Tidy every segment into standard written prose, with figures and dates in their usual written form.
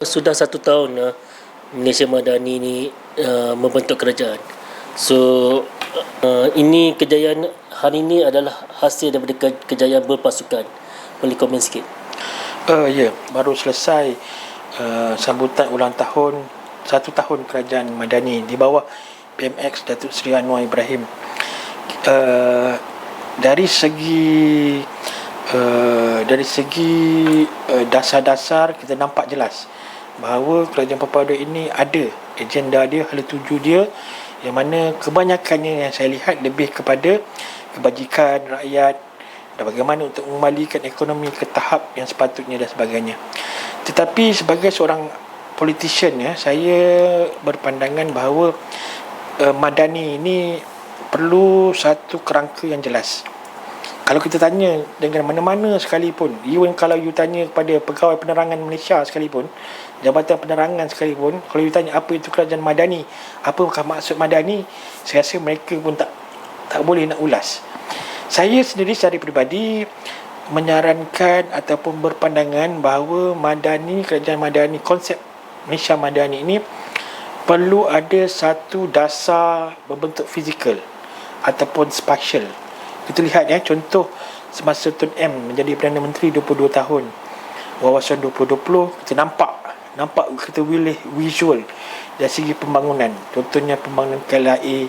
Sudah 1 tahun Malaysia Madani ni membentuk kerajaan. So ini kejayaan hari ini adalah hasil daripada kejayaan berpasukan. Boleh komen sikit? Ya, baru selesai sambutan ulang tahun 1 tahun kerajaan Madani di bawah PMX Datuk Seri Anwar Ibrahim. Dari segi dasar-dasar kita nampak jelas bahawa kerajaan Papua ini ada agenda dia, hala tuju dia, yang mana kebanyakannya yang saya lihat lebih kepada kebajikan rakyat dan bagaimana untuk mengembalikan ekonomi ke tahap yang sepatutnya dan sebagainya. Tetapi sebagai seorang politician, saya berpandangan bahawa Madani ini perlu satu kerangka yang jelas. Kalau kita tanya dengan mana-mana sekalipun, even kalau you tanya kepada pegawai penerangan Malaysia sekalipun, Jabatan Penerangan sekalipun, kalau you tanya apa itu kerajaan Madani, apakah maksud Madani, saya rasa mereka pun tak boleh nak ulas. Saya sendiri secara peribadi menyarankan ataupun berpandangan bahawa Madani, kerajaan Madani, konsep Malaysia Madani ini perlu ada satu dasar berbentuk fizikal ataupun spatial. Kita lihat contoh semasa Tun M menjadi Perdana Menteri 22 tahun, Wawasan 2020, kita nampak kita boleh visual dari segi pembangunan. Contohnya pembangunan KLIA,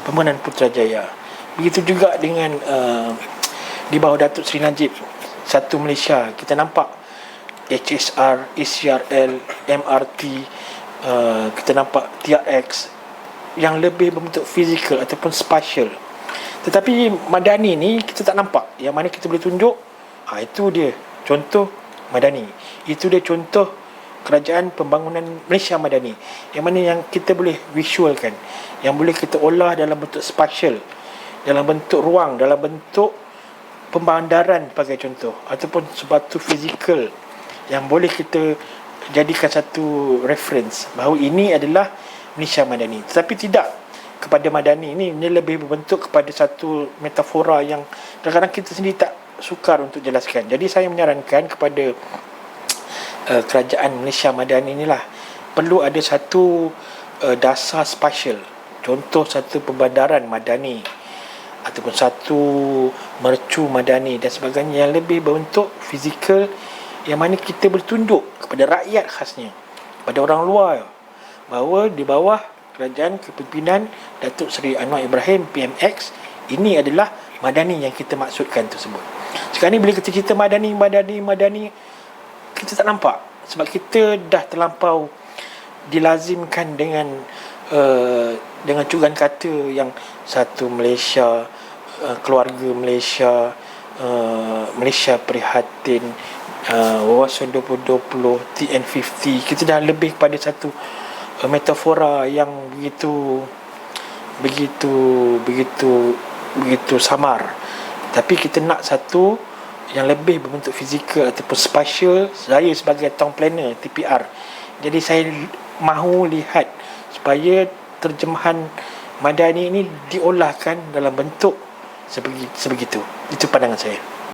pembangunan Putrajaya. Begitu juga dengan di bawah Datuk Seri Najib, Satu Malaysia, kita nampak HSR, ECRL, MRT, kita nampak TRX yang lebih berbentuk fizikal ataupun spatial. Tetapi Madani ni kita tak nampak. Yang mana kita boleh tunjuk, itu dia contoh Madani, itu dia contoh kerajaan pembangunan Malaysia Madani, yang mana yang kita boleh visualkan, yang boleh kita olah dalam bentuk spatial, dalam bentuk ruang, dalam bentuk pembandaran sebagai contoh, ataupun sebatu fizikal yang boleh kita jadikan satu reference bahawa ini adalah Malaysia Madani. Tetapi tidak kepada Madani ini lebih berbentuk kepada satu metafora yang kadang-kadang kita sendiri tak sukar untuk jelaskan. Jadi saya menyarankan kepada kerajaan Malaysia Madani inilah perlu ada satu dasar spasial. Contoh satu pembandaran Madani ataupun satu mercu Madani dan sebagainya yang lebih berbentuk fizikal, yang mana kita bertunjuk kepada rakyat khasnya, kepada orang luar, bahawa di bawah kerajaan kepimpinan Datuk Seri Anwar Ibrahim PMX, ini adalah Madani yang kita maksudkan tersebut. Sekarang ni bila kita cerita Madani, kita tak nampak, sebab kita dah terlampau dilazimkan dengan cugan kata yang Satu Malaysia, keluarga Malaysia, Malaysia Prihatin, Wawasan 2020, TN50. Kita dah lebih kepada satu metafora yang begitu samar. Tapi kita nak satu yang lebih berbentuk fizikal ataupun spatial. Saya sebagai town planner TPR, jadi saya mahu lihat supaya terjemahan Madani ini diolahkan dalam bentuk sebegitu. Itu pandangan saya.